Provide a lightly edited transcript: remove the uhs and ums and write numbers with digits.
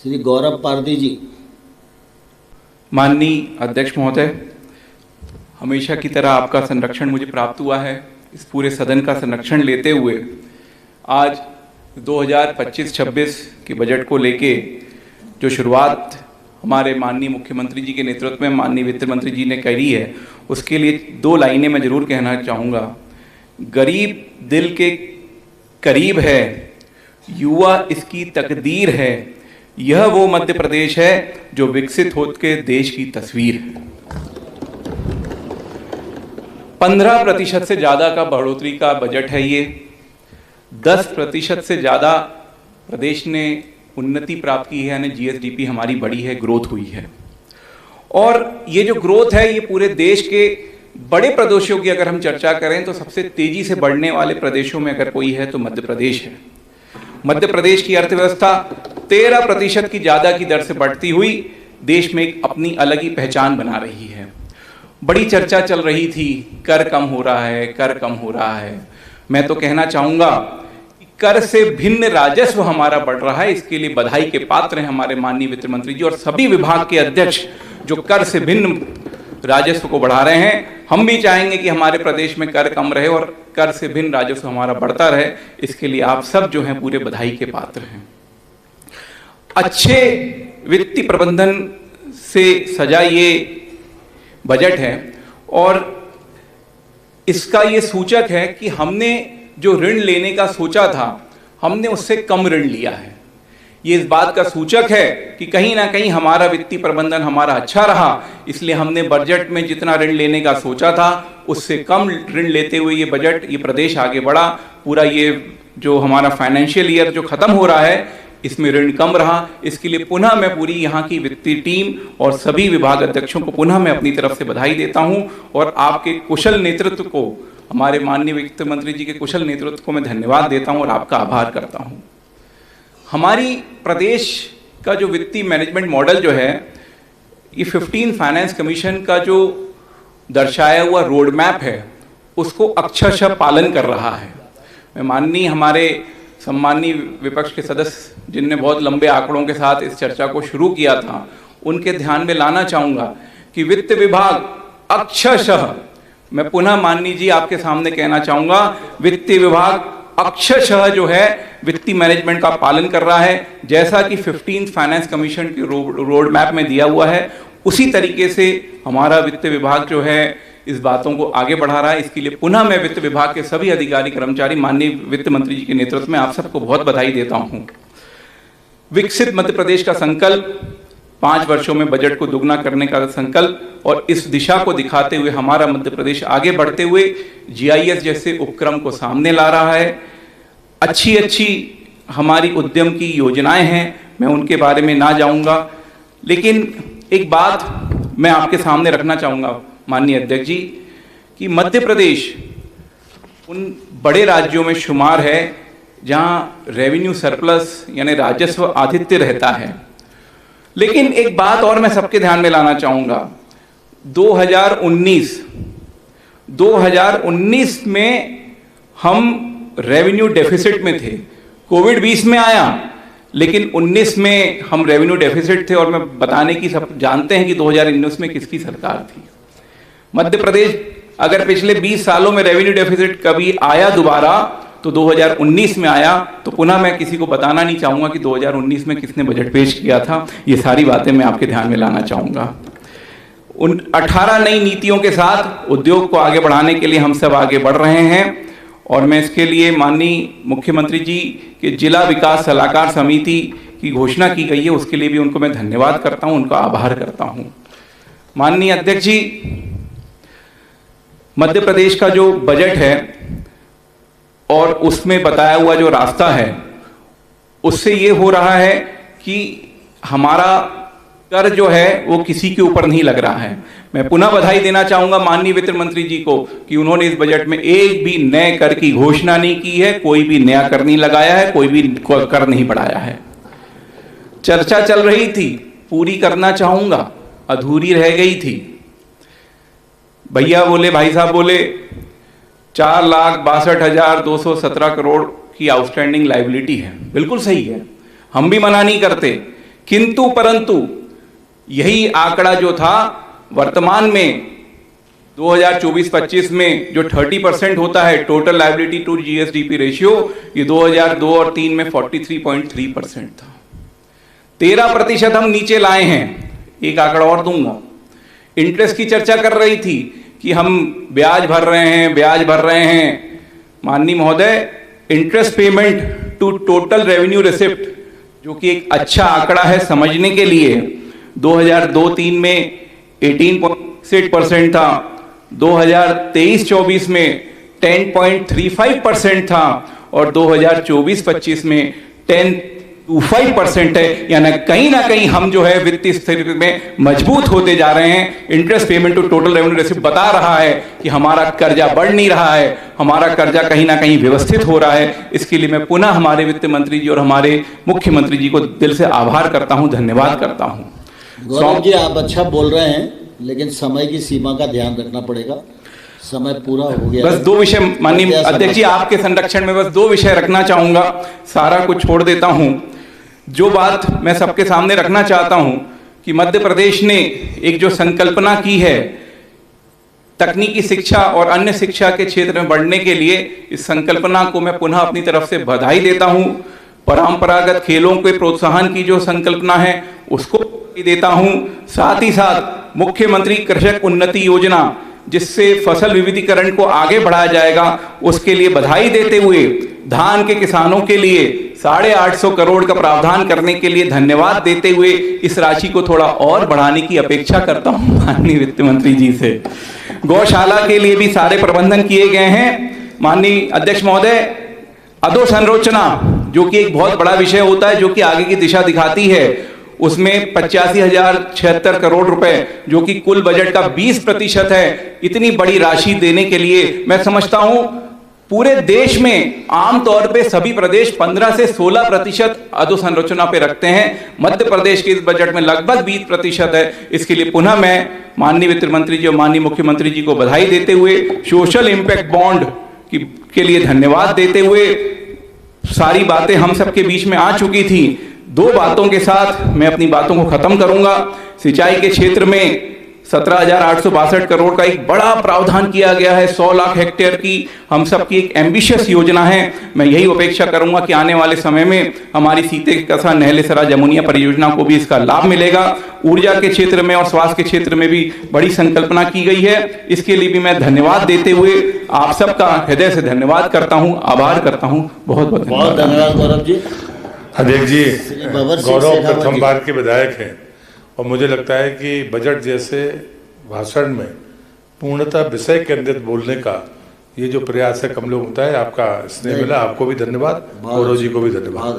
श्री गौरव पारदी जी। माननीय अध्यक्ष महोदय, हमेशा की तरह आपका संरक्षण मुझे प्राप्त हुआ है। इस पूरे सदन का संरक्षण लेते हुए आज 2025-26 के बजट को लेके जो शुरुआत हमारे माननीय मुख्यमंत्री जी के नेतृत्व में माननीय वित्त मंत्री जी ने करी है, उसके लिए 2 लाइनें मैं ज़रूर कहना चाहूँगा। गरीब दिल के करीब है, युवा इसकी तकदीर है, यह वो मध्य प्रदेश है जो विकसित होकर देश की तस्वीर है। 15% से ज़्यादा का बढ़ोतरी का बजट है ये। 10% से ज़्यादा प्रदेश ने उन्नति प्राप्त की है, यानी जीएसडीपी हमारी बढ़ी है, ग्रोथ हुई है। और ये जो ग्रोथ है ये पूरे देश के बड़े प्रदेशों की अगर हम चर्चा करें तो सबसे तेजी से बढ़ने वाले प्रदेशों में अगर कोई है तो मध्य प्रदेश है। मध्य प्रदेश की अर्थव्यवस्था 13% की ज़्यादा की दर से बढ़ती हुई देश में एक अपनी अलग ही पहचान बना रही है। बड़ी चर्चा चल रही थी, कर कम हो रहा है, कर कम हो रहा है। मैं तो कहना चाहूँगा कर से भिन्न राजस्व हमारा बढ़ रहा है। इसके लिए बधाई के पात्र हैं हमारे माननीय वित्त मंत्री जी और सभी विभाग के अध्यक्ष जो कर से भिन्न राजस्व को बढ़ा रहे हैं। हम भी चाहेंगे कि हमारे प्रदेश में कर कम रहे और कर से भिन्न राजस्व हमारा बढ़ता रहे। इसके लिए आप सब जो हैं पूरे बधाई के पात्र हैं। अच्छे वित्तीय प्रबंधन से सजा ये बजट है और इसका ये सूचक है कि हमने जो ऋण लेने का सोचा था हमने उससे कम ऋण लिया है। ये इस बात का सूचक है कि कहीं ना कहीं हमारा वित्तीय प्रबंधन हमारा अच्छा रहा, इसलिए हमने बजट में जितना ऋण लेने का सोचा था उससे कम ऋण लेते हुए ये बजट, ये प्रदेश आगे बढ़ा। पूरा ये जो हमारा फाइनेंशियल ईयर जो खत्म हो रहा है इसमें ऋण कम रहा। इसके लिए पुनः मैं पूरी यहाँ की वित्तीय टीम और सभी विभाग अध्यक्षों को पुनः मैं अपनी तरफ से बधाई देता हूँ और आपके कुशल नेतृत्व को, हमारे माननीय वित्त मंत्री जी के कुशल नेतृत्व को मैं धन्यवाद देता हूँ और आपका आभार करता हूँ। हमारी प्रदेश का जो वित्तीय मैनेजमेंट मॉडल जो है ये 15 फाइनेंस कमीशन का जो दर्शाया हुआ रोड मैप है उसको अक्षरशः पालन कर रहा है। मैं माननीय हमारे सम्माननीय विपक्ष के सदस्य जिनने बहुत लंबे आंकड़ों के साथ इस चर्चा को शुरू किया था उनके ध्यान में लाना चाहूँगा कि वित्त विभाग अक्षरशः, मैं पुनः माननीय जी आपके सामने कहना चाहूँगा, वित्तीय विभाग अक्षरशः जो है वित्तीय मैनेजमेंट का पालन कर रहा है। जैसा कि 15 फाइनेंस कमीशन के रोड मैप में दिया हुआ है उसी तरीके से हमारा वित्त विभाग जो है इस बातों को आगे बढ़ा रहा है। इसके लिए पुनः मैं वित्त विभाग के सभी अधिकारी कर्मचारी माननीय वित्त मंत्री जी के नेतृत्व में आप सबको बहुत बधाई देता हूँ। विकसित मध्य प्रदेश का संकल्प, 5 वर्षों में बजट को दुगना करने का संकल्प और इस दिशा को दिखाते हुए हमारा मध्य प्रदेश आगे बढ़ते हुए जीआईएस जैसे उपक्रम को सामने ला रहा है। अच्छी हमारी उद्यम की योजनाएं हैं, मैं उनके बारे में ना जाऊंगा, लेकिन एक बात मैं आपके सामने रखना चाहूँगा माननीय अध्यक्ष जी कि मध्य प्रदेश उन बड़े राज्यों में शुमार है जहाँ रेवेन्यू सरप्लस यानी राजस्व आधित्य रहता है। लेकिन एक बात और मैं सबके ध्यान में लाना चाहूँगा, 2019 में हम रेवेन्यू डेफिसिट में थे। कोविड 20 में आया लेकिन 19 में हम रेवेन्यू डेफिसिट थे और मैं बताने की सब जानते हैं कि 2019 में किसकी सरकार थी। मध्य प्रदेश अगर पिछले 20 सालों में रेवेन्यू डेफिसिट कभी आया दोबारा तो 2019 में आया। तो पुनः मैं किसी को बताना नहीं चाहूँगा कि 2019 में किसने बजट पेश किया था। ये सारी बातें मैं आपके ध्यान में लाना चाहूँगा। उन 18 नई नीतियों के साथ उद्योग को आगे बढ़ाने के लिए हम सब आगे बढ़ रहे हैं और मैं इसके लिए माननीय मुख्यमंत्री जी के जिला विकास सलाहकार समिति की घोषणा की गई है, उसके लिए भी उनको मैं धन्यवाद करता हूँ, उनका आभार करता हूँ। माननीय अध्यक्ष जी, मध्य प्रदेश का जो बजट है और उसमें बताया हुआ जो रास्ता है उससे ये हो रहा है कि हमारा कर जो है वो किसी के ऊपर नहीं लग रहा है। मैं पुनः बधाई देना चाहूंगा माननीय वित्त मंत्री जी को कि उन्होंने इस बजट में एक भी नए कर की घोषणा नहीं की है, कोई भी नया कर नहीं लगाया है, कोई भी कर नहीं बढ़ाया है। चर्चा चल रही थी, पूरी करना चाहूंगा, अधूरी रह गई थी। भैया बोले, भाई साहब बोले 4,62,217 करोड़ की आउटस्टैंडिंग लायबिलिटी है। बिल्कुल सही है, हम भी मना नहीं करते किंतु परंतु यही आंकड़ा जो था वर्तमान में 2024-25 में जो 30% होता है total liability to GSDP ratio, ये 2002 और 3 में 43.3% था। 13% हम नीचे लाए हैं। एक आंकड़ा और दूंगा, इंटरेस्ट की चर्चा कर रही थी कि हम ब्याज भर रहे हैं। माननीय महोदय, interest payment to total revenue receipt, जो कि एक अच्छा आंकड़ा है समझने के लिए, 2002-3 में 18.6% था, 2023-24 में 10.35% था और 2024-25 में 10.25% है। यानी कहीं ना कहीं हम जो है वित्तीय स्थिति में मजबूत होते जा रहे हैं। Interest payment to total revenue receipt बता रहा है कि हमारा कर्जा बढ़ नहीं रहा है, हमारा कर्जा कहीं ना कहीं व्यवस्थित हो रहा है। इसके लिए मैं पुनः हमारे वित्त मंत्री जी और हमारे मुख्यमंत्री जी को दिल से आभार करता हूं, धन्यवाद करता हूं। गौरव जी, आप अच्छा बोल रहे हैं, लेकिन समय की सीमा का ध्यान रखना पड़ेगा। समय पूरा हो गया। बस 2 विषय माननीय अध्यक्ष जी, आपके संरक्षण में बस 2 विषय रखना चाहूंगा, सारा कुछ छोड़ देता हूं। जो बात मैं सबके सामने रखना चाहता हूं कि मध्य प्रदेश ने एक जो संकल्पना की है तकनीकी शिक्षा और अन्य शिक्षा के क्षेत्र में बढ़ने के लिए, इस संकल्पना को मैं पुनः अपनी तरफ से बधाई देता हूं। परंपरागत खेलों के प्रोत्साहन की जो संकल्पना है उसको देता हूं। साथ ही साथ मुख्यमंत्री कृषक उन्नति योजना, जिससे फसल विविधीकरण को आगे बढ़ाया जाएगा, उसके लिए बधाई देते हुए धान के किसानों के लिए 850 करोड़ का प्रावधान करने के लिए धन्यवाद देते हुए इस राशि को थोड़ा और बढ़ाने की अपेक्षा करता हूं माननीय वित्त मंत्री जी से। गौशाला के लिए भी सारे प्रबंधन किए गए हैं। माननीय अध्यक्ष महोदय, अधोसंरचना जो कि एक बहुत बड़ा विषय होता है, जो कि आगे की दिशा दिखाती है, उसमें 85,076 करोड़ रुपए, जो कि कुल बजट का 20% है। इतनी बड़ी राशि देने के लिए मैं समझता हूं पूरे देश में आमतौर पे सभी प्रदेश 15 से 16% अधोसंरचना पे रखते हैं। मध्य प्रदेश के इस बजट में लगभग 20% है। इसके लिए पुनः मैं माननीय वित्त मंत्री जी और माननीय मुख्यमंत्री जी को बधाई देते हुए, सोशल इंपैक्ट बॉन्ड के लिए धन्यवाद देते हुए, सारी बातें हम सबके बीच में आ चुकी थी। 2 बातों के साथ मैं अपनी बातों को खत्म करूंगा। सिंचाई के क्षेत्र में 17,862 करोड़ का एक बड़ा प्रावधान किया गया है। 100 लाख हेक्टेयर की हम सबकी एक एम्बिशियस योजना है। मैं यही अपेक्षा करूंगा कि आने वाले समय में हमारी सीते कसा नहलेसरा जमुनिया परियोजना को भी इसका लाभ मिलेगा। ऊर्जा के क्षेत्र में और स्वास्थ्य के क्षेत्र में भी बड़ी संकल्पना की गई है। इसके लिए भी मैं धन्यवाद देते हुए आप सबका हृदय से धन्यवाद करता हूँ, आभार करता हूँ। बहुत बहुत धन्यवाद गौरव जी। अध्यक्ष जी, गौरव प्रथम बार के विधायक हैं और मुझे लगता है कि बजट जैसे भाषण में पूर्णतः विषय केंद्रित बोलने का ये जो प्रयास है कम लोग होता है। आपका स्नेह मिला, आपको भी धन्यवाद, गौरव जी को भी धन्यवाद।